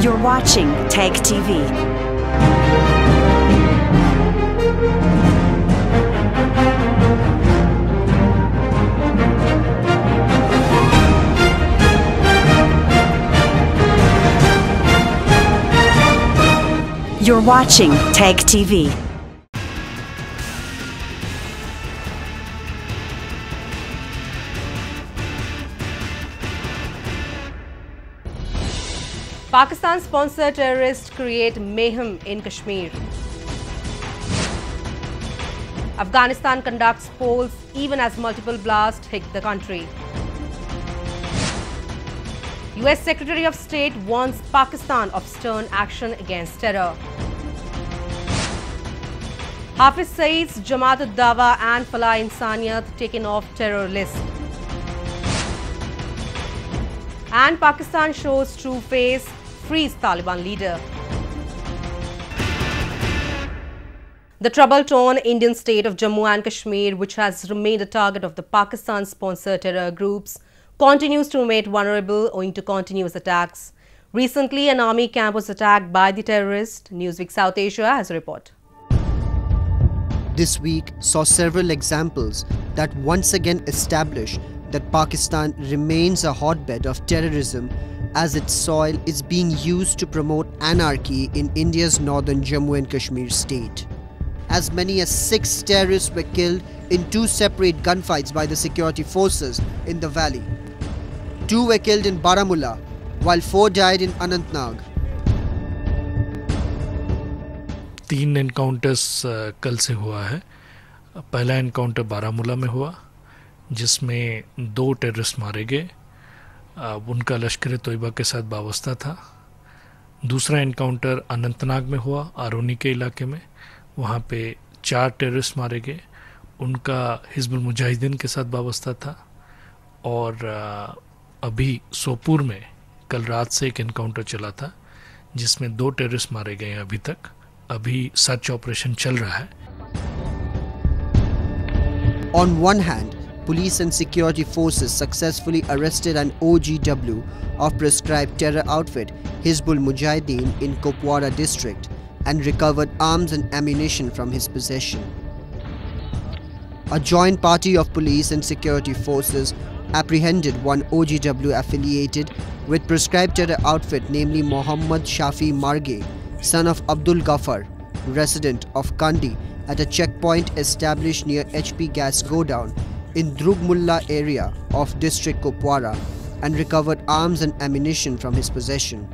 You're watching Tag TV. You're watching Tag TV. Pakistan-sponsored terrorists create mayhem in Kashmir. Afghanistan conducts polls even as multiple blasts hit the country. US Secretary of State warns Pakistan of stern action against terror. Hafiz Saeed's Jamaat ud-Dawa and Falah Insaniyat taken off terror list. And Pakistan shows true face, frees Taliban leader. The trouble-torn Indian state of Jammu and Kashmir, which has remained a target of the Pakistan-sponsored terror groups, continues to remain vulnerable owing to continuous attacks. Recently, an army camp was attacked by the terrorists. Newsweek South Asia has a report. This week saw several examples that once again establish that Pakistan remains a hotbed of terrorism as its soil is being used to promote anarchy in India's northern Jammu and Kashmir state. As many as 6 terrorists were killed in 2 separate gunfights by the security forces in the valley. 2 were killed in Baramulla, while 4 died in Anantnag. 3 encounters कल से हुआ है. पहला encounter Baramulla में हुआ जिसमें 2 terrorist मारे गए. उनका लश्कर तोयबा के साथ वाबस्ता था. दूसरा एनकाउंटर अनंतनाग में हुआ, आरोनी के इलाके में. वहाँ पे 4 टेररिस्ट मारे गए. उनका हिजबुल मुजाहिदीन के साथ वाबस्ता था. और अभी सोपुर में कल रात से एक एनकाउंटर चला था जिसमें 2 टेररिस्ट मारे गए हैं. अभी तक अभी सर्च ऑपरेशन चल रहा है. On one hand, police and security forces successfully arrested an OGW of prescribed terror outfit Hizbul Mujahideen in Kupwara district and recovered arms and ammunition from his possession. A joint party of police and security forces apprehended one OGW affiliated with prescribed terror outfit, namely Mohammad Shafi Marge, son of Abdul Ghaffar, resident of Kandi, at a checkpoint established near HP gas godown in Drugmulla area of district Kupwara and recovered arms and ammunition from his possession.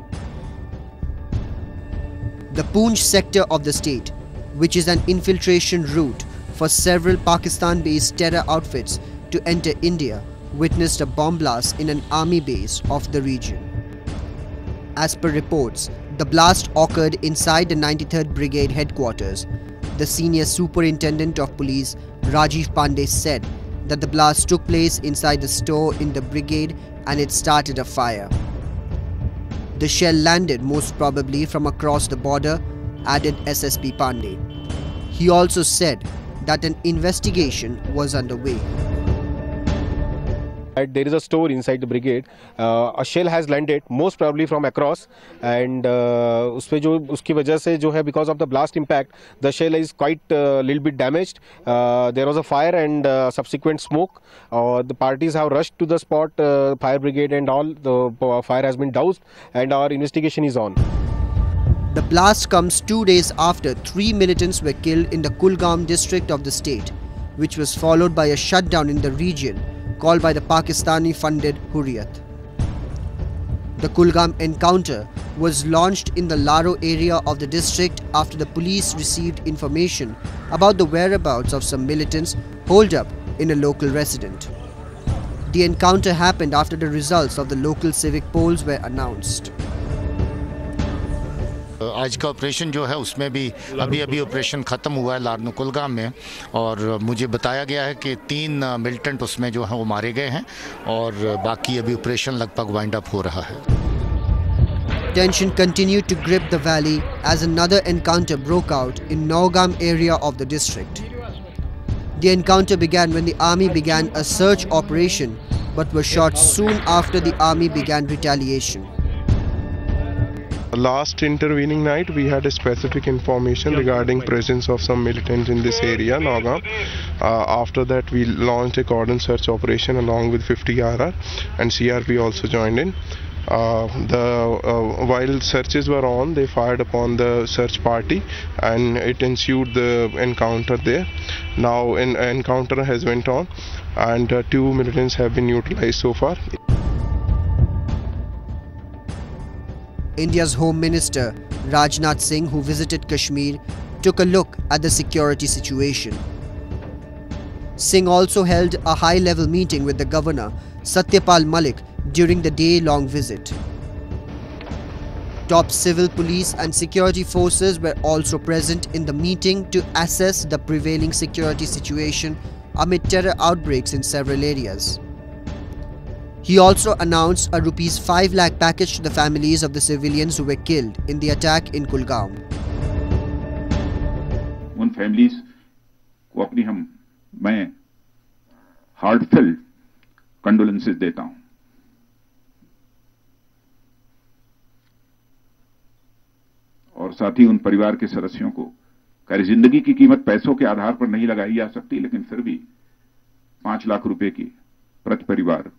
The Poonch sector of the state, which is an infiltration route for several Pakistan-based terror outfits to enter India, witnessed a bomb blast in an army base of the region. As per reports, the blast occurred inside the 93rd Brigade headquarters. The senior superintendent of police, Rajiv Pandey, said that the blast took place inside the store in the brigade and it started a fire. The shell landed most probably from across the border, added SSP Pandey. He also said that an investigation was underway. There is a store inside the brigade. A shell has landed, most probably from across, and उसपे जो उसकी वजह से जो है because of the blast impact, the shell is quite little bit damaged. There was a fire and subsequent smoke. The parties have rushed to the spot, fire brigade and all. The fire has been doused, and our investigation is on. The blast comes 2 days after 3 militants were killed in the Kulgam district of the state, which was followed by a shutdown in the region called by the Pakistani-funded Hurriyat. The Kulgam encounter was launched in the Laro area of the district after the police received information about the whereabouts of some militants holed up in a local residence. The encounter happened after the results of the local civic polls were announced. आज का operation जो है उसमें भी अभी operation ख़त्म हुआ है लारनो कुलगाम में, और मुझे बताया गया है कि 3 मिलिटेंट उसमें जो है वो मारे गए हैं और बाकी अभी ऑपरेशन लगभग वाइंड अप हो रहा है. Tension continued to grip the valley as another encounter broke out in Naugam area of the district. The encounter began when the army began a search operation but was shot soon after the army began retaliation. last intervening night we had a specific information regarding presence of some militants in this area, Nagaam. After that we launched a cordon search operation along with 50 RR and CRP also joined in. While searches were on, they fired upon the search party and it ensued the encounter there. Now an encounter has went on and 2 militants have been neutralized so far. India's Home Minister Rajnath Singh, who visited Kashmir, took a look at the security situation. Singh also held a high-level meeting with the Governor Satyapal Malik during the day-long visit. Top civil police and security forces were also present in the meeting to assess the prevailing security situation amid terror outbreaks in several areas. He also announced a ₹5 lakh package to the families of the civilians who were killed in the attack in Kulgaon. उन families को अपनी मैं heartfelt condolences देता हूं. और साथ ही उन परिवार के सदस्यों को कह जिंदगी की कीमत पैसों के आधार पर नहीं लगाई जा सकती, लेकिन फिर भी 5 लाख रुपए की प्रति परिवार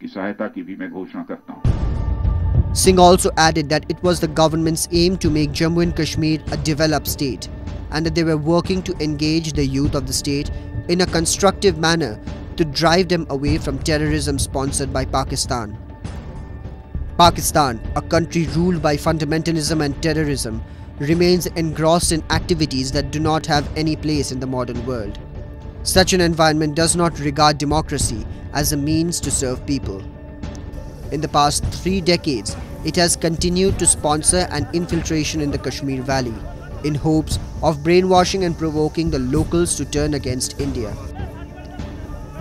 की सहायता की भी मैं घोषणा करता हूं. Singh also added that it was the government's aim to make Jammu and Kashmir a developed state and that they were working to engage the youth of the state in a constructive manner to drive them away from terrorism sponsored by Pakistan. Pakistan, a country ruled by fundamentalism and terrorism, remains engrossed in activities that do not have any place in the modern world. Such an environment does not regard democracy as a means to serve people. In the past 3 decades, it has continued to sponsor an infiltration in the Kashmir Valley in hopes of brainwashing and provoking the locals to turn against India.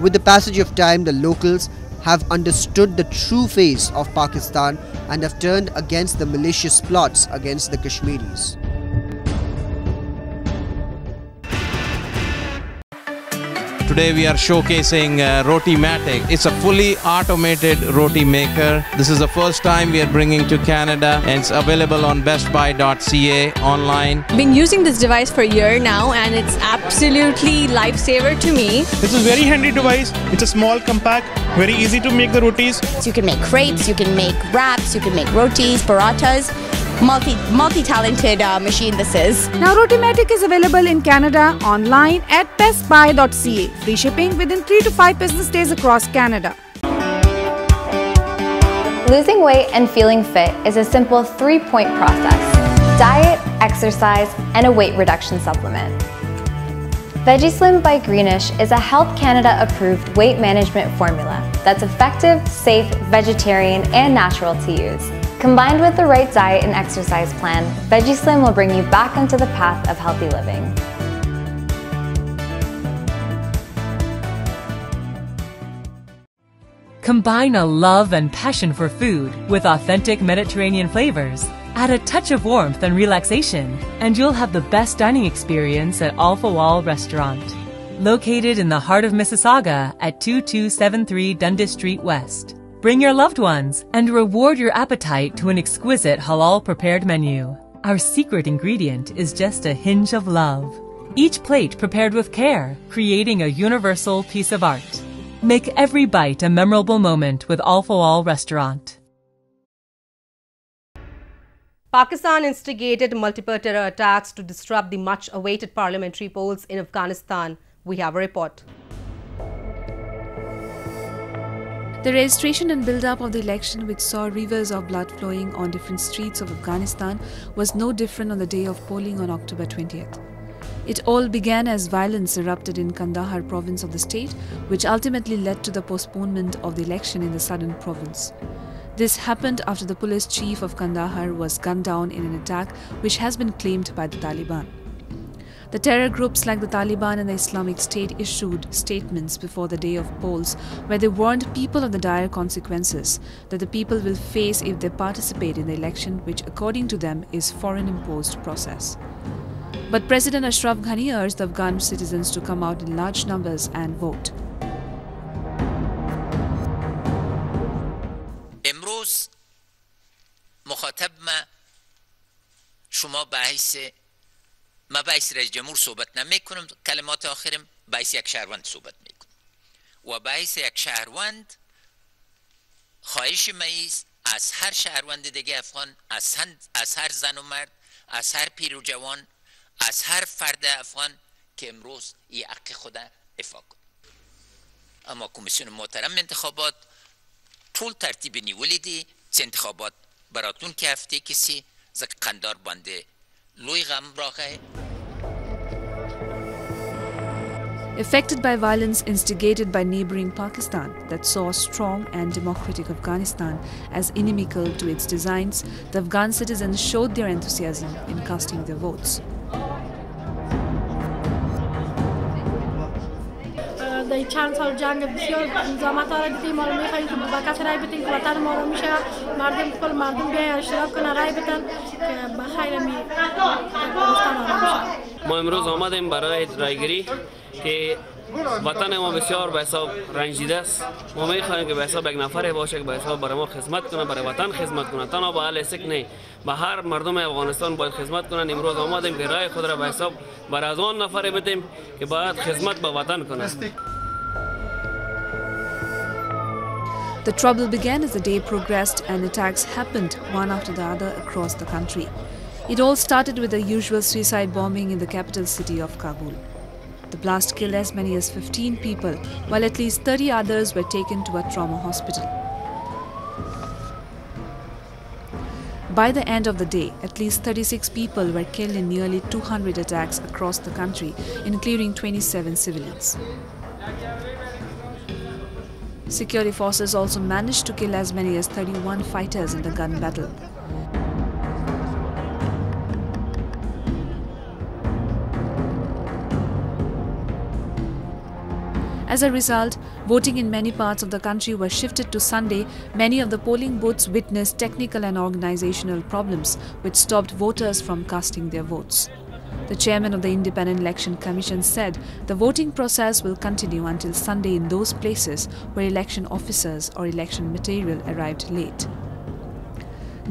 With the passage of time, the locals have understood the true face of Pakistan and have turned against the malicious plots against the Kashmiris. Today we are showcasing Rotimatic. It's a fully automated roti maker. This is the first time we are bringing to Canada, and it's available on bestbuy.ca online. Been using this device for a year now and it's absolutely lifesaver to me. This is a very handy device. It's a small, compact, very easy to make the rotis. You can make crepes, you can make wraps, you can make rotis, parathas. Multi-talented machine this is. Now Rotimatic is available in Canada online at bestbuy.ca. Free shipping within 3 to 5 business days across Canada. Losing weight and feeling fit is a simple 3-point process: diet, exercise, and a weight reduction supplement. VegiSlim by Greenish is a Health Canada approved weight management formula that's effective, safe, vegetarian, and natural to use. Combined with the right diet and exercise plan, VegiSlim will bring you back onto the path of healthy living. Combine a love and passion for food with authentic Mediterranean flavors. Add a touch of warmth and relaxation, and you'll have the best dining experience at Alpha Wall Restaurant. Located in the heart of Mississauga at 2273 Dundas Street West. Bring your loved ones and reward your appetite to an exquisite halal prepared menu. Our secret ingredient is just a hinge of love. Each plate prepared with care, creating a universal piece of art. Make every bite a memorable moment with Alpha Wall Restaurant. Pakistan instigated multiple terror attacks to disrupt the much-awaited parliamentary polls in Afghanistan. We have a report. The registration and build-up of the election, which saw rivers of blood flowing on different streets of Afghanistan, was no different on the day of polling on October 20th. It all began as violence erupted in Kandahar province of the state, which ultimately led to the postponement of the election in the southern province. This happened after the police chief of Kandahar was gunned down in an attack which has been claimed by the Taliban. The terror groups like the Taliban and the Islamic State issued statements before the day of polls where they warned people of the dire consequences that the people will face if they participate in the election, which according to them is foreign-imposed process. But President Ashraf Ghani urged the Afghan citizens to come out in large numbers and vote. امروز مخاطب شما ما بحث رئیس جمهور صحبت نمیکنم، کلمات آخرم بحث یک شهروند صحبت میکنم و بحث یک شهروند خواهش مایست از هر شهروند دیگه افغان، از هر زن و مرد، از هر پیر و جوان، از هر فرد افغان که امروز این حق خود افعا کنه. اما کمیسیون محترم انتخابات طول ترتیب نیولی دی انتخابات براتون که هفته کسی زک قندار بانده لوی غم راقه. Affected by violence instigated by neighboring Pakistan that saw strong and democratic Afghanistan as inimical to its designs, the Afghan citizens showed their enthusiasm in casting their votes. در چند سال جنگ بسیار زحمت را دیدیم، ما می‌خوایم که با کس رای بدیم که وطن ما را میشه مردم بیاین اشتراک کنن رای بدن که بخیر افغانستان آرام بشه. ما امروز آمدیم برای رایگیری که وطن ما بسیار به حساب رنجیده است. ما می‌خوایم که به حساب یک نفر باشه که به حساب برای ما خدمت کنه، برای وطن خدمت کنه، تنها به اهل سک نه، به هر مردم افغانستان باید خدمت کنن. امروز آمدیم که رای خود را به حساب برای از آن نفر بدیم که باید خدمت به وطن کنه. The trouble began as the day progressed and attacks happened one after the other across the country. It all started with the usual suicide bombing in the capital city of Kabul. The blast killed as many as 15 people, while at least 30 others were taken to a trauma hospital. By the end of the day, at least 36 people were killed in nearly 200 attacks across the country, including 27 civilians. Security forces also managed to kill as many as 31 fighters in the gun battle. As a result, voting in many parts of the country was shifted to Sunday. Many of the polling booths witnessed technical and organizational problems, which stopped voters from casting their votes. The chairman of the Independent Election Commission said the voting process will continue until Sunday in those places where election officers or election material arrived late.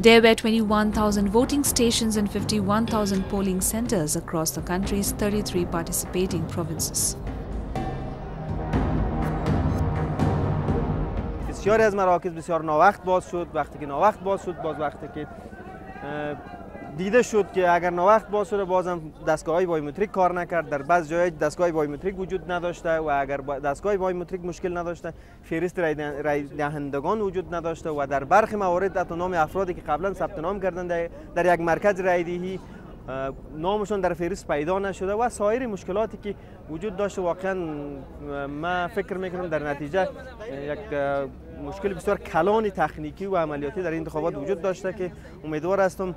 There were 21,000 voting stations and 51,000 polling centers across the country's 33 participating provinces. بسیاری از مراکز بسیار ناوقت باز شد. وقتی که ناوقت باز شد، باز وقتی که دیده شد که اگر ناوقت باز شده بازم دستگاه‌های بایومتریک کار نکرد. در بعض جاهای دستگاه بایومتریک وجود نداشته و اگر دستگاه بایومتریک مشکل نداشته فهرست رای دهندگان وجود نداشته و در برخی موارد حتی نام افرادی که قبلا ثبت نام کردند در یک مرکز رای دهی نامشون در فهرست پیدا نشده و سایر مشکلاتی که وجود داشته. واقعا من فکر میکنم در نتیجه یک مشکل بسیار کلان تکنیکی و عملیاتی در انتخابات وجود داشته که امیدوار هستم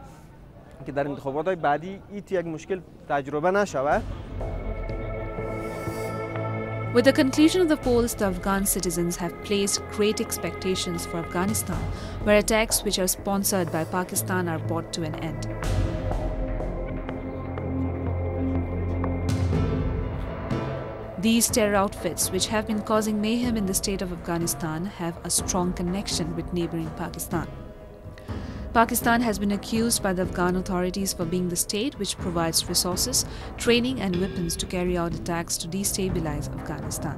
که در انتخابات بعدی یک مشکل تجربه نشود. With the conclusion of the polls, the Afghan citizens have placed great expectations for Afghanistan, where attacks which are sponsored by Pakistan are brought to an end. These terror outfits, which have been causing mayhem in the state of Afghanistan, have a strong connection with neighboring Pakistan. Pakistan has been accused by the Afghan authorities for being the state which provides resources, training and weapons to carry out attacks to destabilize Afghanistan.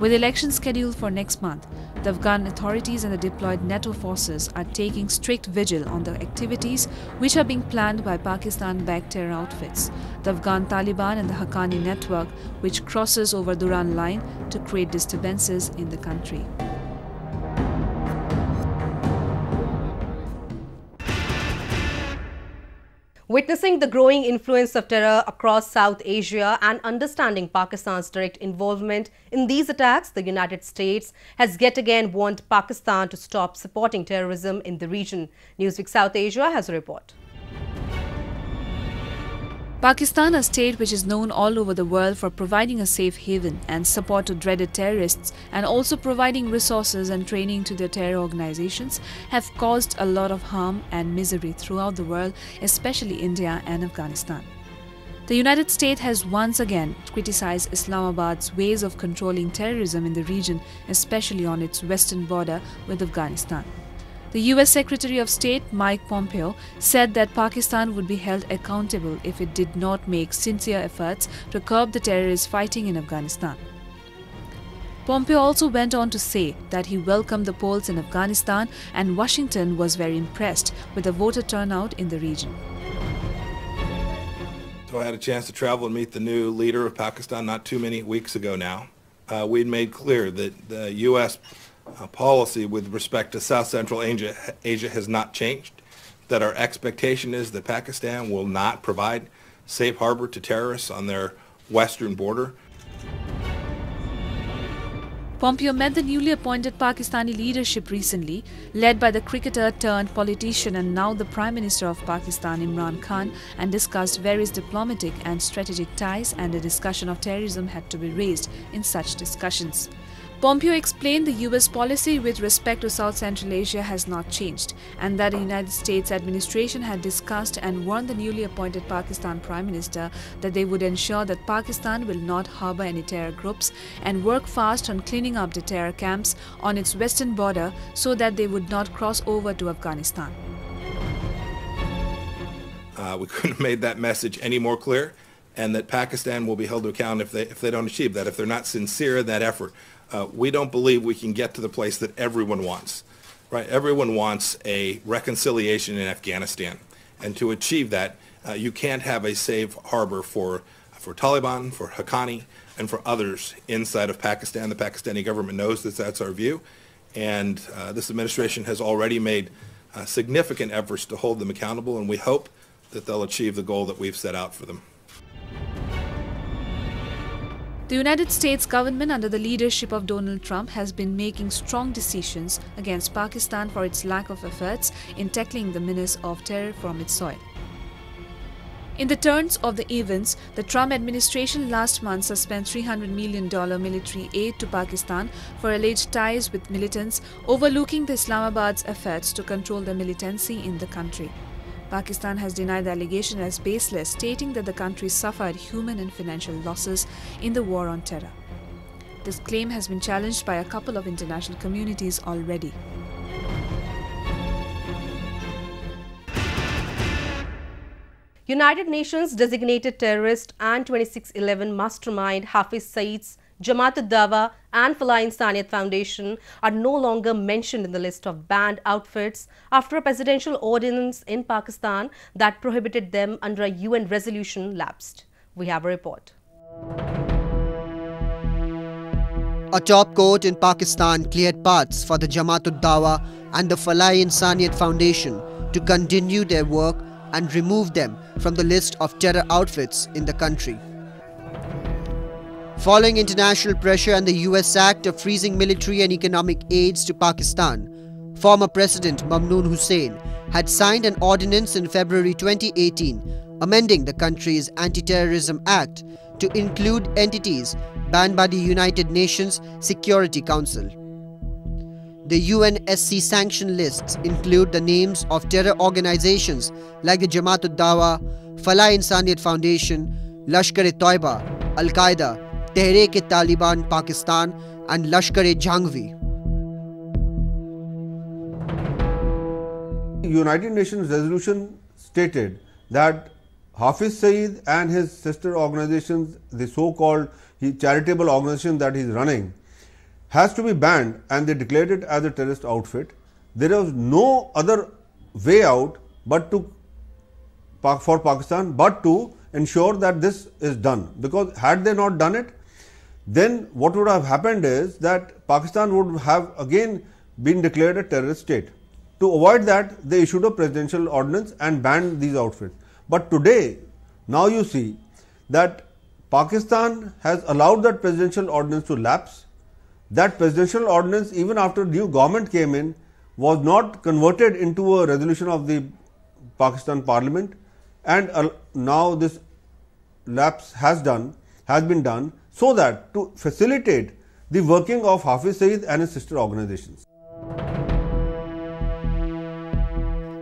With elections scheduled for next month, the Afghan authorities and the deployed NATO forces are taking strict vigil on the activities which are being planned by Pakistan-backed terror outfits, the Afghan Taliban and the Haqqani network, which crosses over Durand line to create disturbances in the country. Witnessing the growing influence of terror across South Asia and understanding Pakistan's direct involvement in these attacks, the United States has yet again warned Pakistan to stop supporting terrorism in the region. Newsweek South Asia has a report. Pakistan, a state which is known all over the world for providing a safe haven and support to dreaded terrorists and also providing resources and training to their terror organizations, have caused a lot of harm and misery throughout the world, especially India and Afghanistan. The United States has once again criticized Islamabad's ways of controlling terrorism in the region, especially on its western border with Afghanistan. The US Secretary of State Mike Pompeo said that Pakistan would be held accountable if it did not make sincere efforts to curb the terrorist fighting in Afghanistan. Pompeo also went on to say that he welcomed the polls in Afghanistan and Washington was very impressed with the voter turnout in the region. So I had a chance to travel and meet the new leader of Pakistan not too many weeks ago now. We'd made clear that the U.S. Policy with respect to South Central Asia has not changed, that our expectation is that Pakistan will not provide safe harbor to terrorists on their western border. Pompeo met the newly appointed Pakistani leadership recently, led by the cricketer turned politician and now the Prime Minister of Pakistan Imran Khan, and discussed various diplomatic and strategic ties, and a discussion of terrorism had to be raised in such discussions. Pompeo explained the US policy with respect to South Central Asia has not changed, and that the United States administration had discussed and warned the newly appointed Pakistan Prime Minister that they would ensure that Pakistan will not harbor any terror groups and work fast on cleaning up the terror camps on its western border so that they would not cross over to Afghanistan. We couldn't have made that message any more clear, and that Pakistan will be held to account if they don't achieve that, if they're not sincere in that effort. We don't believe we can get to the place that everyone wants, right? Everyone wants a reconciliation in Afghanistan, and to achieve that, you can't have a safe harbor for Taliban, for Haqqani, and for others inside of Pakistan. The Pakistani government knows that that's our view, and this administration has already made significant efforts to hold them accountable, and we hope that they'll achieve the goal that we've set out for them. The United States government under the leadership of Donald Trump has been making strong decisions against Pakistan for its lack of efforts in tackling the menace of terror from its soil. In the turns of the events, the Trump administration last month suspended $300 million military aid to Pakistan for alleged ties with militants, overlooking the Islamabad's efforts to control the militancy in the country. Pakistan has denied the allegation as baseless, stating that the country suffered human and financial losses in the war on terror. This claim has been challenged by a couple of international communities already. United Nations designated terrorist and 26/11 mastermind Hafiz Saeed's Jamaat ud-Dawa and Falah Insaniyat Foundation are no longer mentioned in the list of banned outfits after a presidential ordinance in Pakistan that prohibited them under a UN resolution lapsed. We have a report. A top court in Pakistan cleared paths for the Jamaat ud-Dawa and the Falah Insaniyat Foundation to continue their work and remove them from the list of terror outfits in the country. Following international pressure and the US act of freezing military and economic aids to Pakistan, former President Mamnoon Hussain had signed an ordinance in February 2018 amending the country's Anti-Terrorism Act to include entities banned by the United Nations Security Council. The UNSC sanction lists include the names of terror organizations like the Jamaat ud-Dawa, Falah Insaniyat Foundation, Lashkar-e-Toiba, Al-Qaeda, Tehreek-e-Taliban Pakistan and Lashkar-e-Jhangvi. United Nations resolution stated that Hafiz Saeed and his sister organizations, the so-called charitable organization that he is running, has to be banned, and they declared it as a terrorist outfit. There was no other way out but for Pakistan but to ensure that this is done, because had they not done it, then what would have happened is that Pakistan would have again been declared a terrorist state. To avoid that, they issued a presidential ordinance and banned these outfits. But today, now you see that Pakistan has allowed that presidential ordinance to lapse. That presidential ordinance, even after new government came in, was not converted into a resolution of the Pakistan Parliament, and now this lapse has been done so that to facilitate the working of Hafiz Saeed and his sister organizations.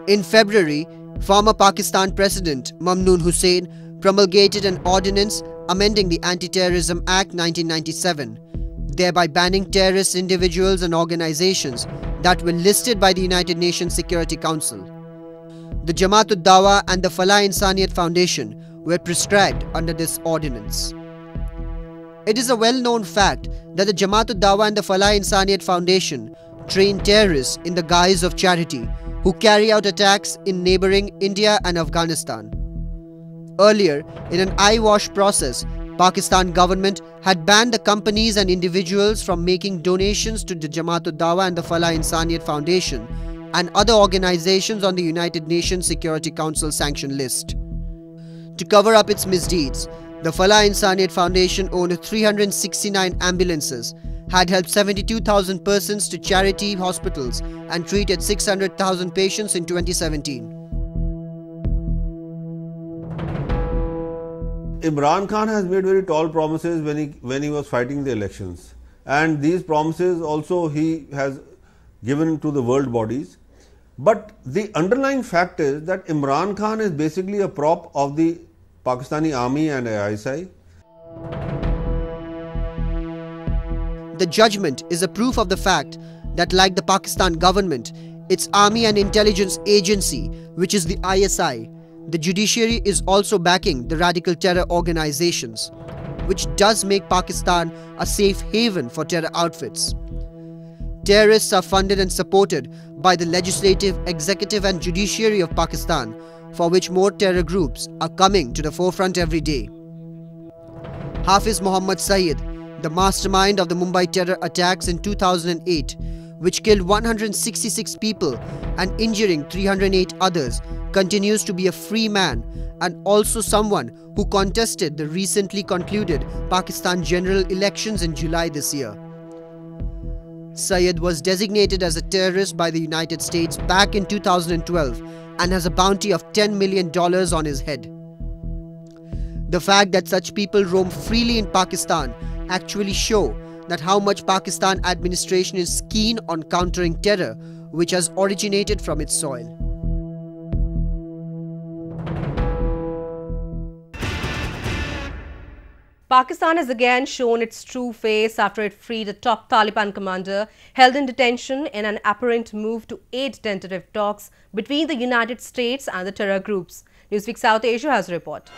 In February, former Pakistan President Mamnoon Hussain promulgated an ordinance amending the Anti-Terrorism Act 1997. thereby banning terrorist individuals and organizations that were listed by the United Nations Security Council. The Jamaat-ud-Dawa and the Falah-e-Insaniyat Foundation were prescribed under this ordinance. It is a well-known fact that the Jamaat-ud-Dawa and the Falah-e-Insaniyat Foundation train terrorists in the guise of charity who carry out attacks in neighboring India and Afghanistan. Earlier, in an eyewash process, Pakistan government had banned the companies and individuals from making donations to the Jamaat-ud-Dawa and the Falah-e-Insaniyat Foundation and other organizations on the United Nations Security Council sanction list. To cover up its misdeeds, the Falah-e-Insaniyat Foundation owned 369 ambulances, had helped 72,000 persons to charity hospitals and treated 600,000 patients in 2017. Imran Khan has made very tall promises when he was fighting the elections, and these promises also he has given to the world bodies. But the underlying fact is that Imran Khan is basically a prop of the Pakistani army and ISI. The judgment is a proof of the fact that, like the Pakistan government, its army and intelligence agency, which is the ISI, the judiciary is also backing the radical terror organizations, which does make Pakistan a safe haven for terror outfits. Terrorists are funded and supported by the legislative, executive and judiciary of Pakistan, for which more terror groups are coming to the forefront every day. Hafiz Muhammad Saeed, the mastermind of the Mumbai terror attacks in 2008, which killed 166 people and injuring 308 others, continues to be a free man and also someone who contested the recently concluded Pakistan general elections in July this year. Syed was designated as a terrorist by the United States back in 2012 and has a bounty of $10 million on his head. The fact that such people roam freely in Pakistan actually show that how much Pakistan administration is keen on countering terror which has originated from its soil. Pakistan has again shown its true face after it freed a top Taliban commander held in detention in an apparent move to aid tentative talks between the United States and the terror groups. Newsweek South Asia has a report.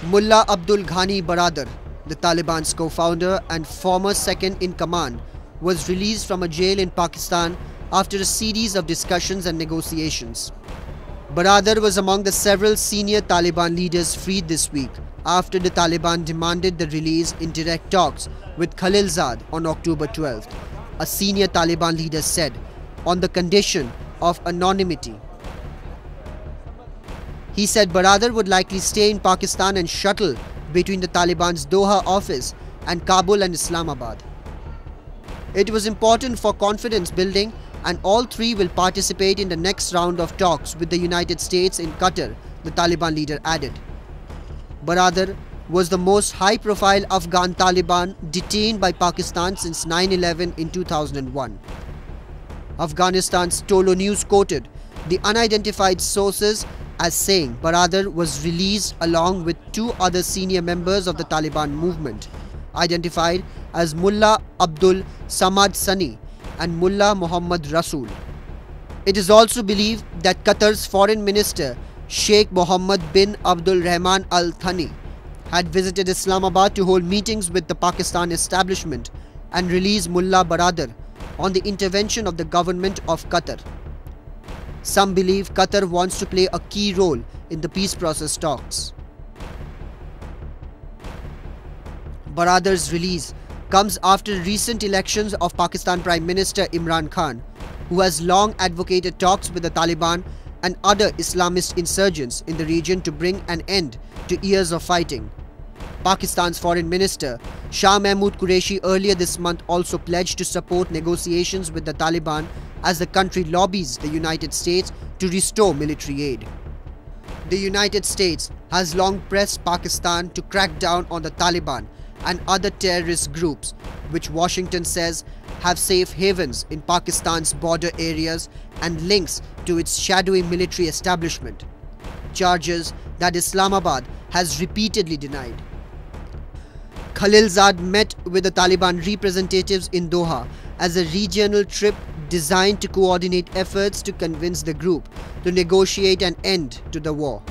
Mullah Abdul Ghani Baradar, the Taliban's co-founder and former second-in-command, was released from a jail in Pakistan after a series of discussions and negotiations. Baradar was among the several senior Taliban leaders freed this week after the Taliban demanded the release in direct talks with Khalilzad on October 12th, a senior Taliban leader said, on the condition of anonymity. He said Baradar would likely stay in Pakistan and shuttle between the Taliban's Doha office and Kabul and Islamabad. It was important for confidence building, and all three will participate in the next round of talks with the United States in Qatar, the Taliban leader added. Baradar was the most high-profile Afghan Taliban detained by Pakistan since 9/11 in 2001. Afghanistan's Tolo News quoted the unidentified sources as saying Baradar was released along with two other senior members of the Taliban movement, identified as Mullah Abdul Samad Sani and Mullah Muhammad Rasul. It is also believed that Qatar's foreign minister Sheikh Mohammed bin Abdul Rahman Al Thani had visited Islamabad to hold meetings with the Pakistan establishment and release Mullah Baradar on the intervention of the government of Qatar. Some believe Qatar wants to play a key role in the peace process talks. Baradar's release comes after recent elections of Pakistan Prime Minister Imran Khan, who has long advocated talks with the Taliban and other Islamist insurgents in the region to bring an end to years of fighting. Pakistan's Foreign Minister Shah Mahmood Qureshi earlier this month also pledged to support negotiations with the Taliban as the country lobbies the United States to restore military aid. The United States has long pressed Pakistan to crack down on the Taliban and other terrorist groups, which Washington says have safe havens in Pakistan's border areas and links to its shadowy military establishment, charges that Islamabad has repeatedly denied. Khalilzad met with the Taliban representatives in Doha as a regional trip designed to coordinate efforts to convince the group to negotiate an end to the war.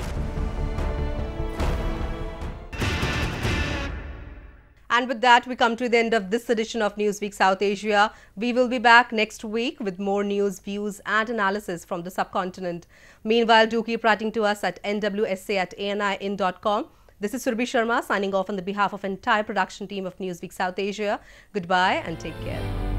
And with that, we come to the end of this edition of Newsweek South Asia. We will be back next week with more news, views and analysis from the subcontinent. Meanwhile, do keep writing to us at nwsa@anin.com. This is Surbhi Sharma signing off on the behalf of entire production team of Newsweek South Asia. Goodbye and take care.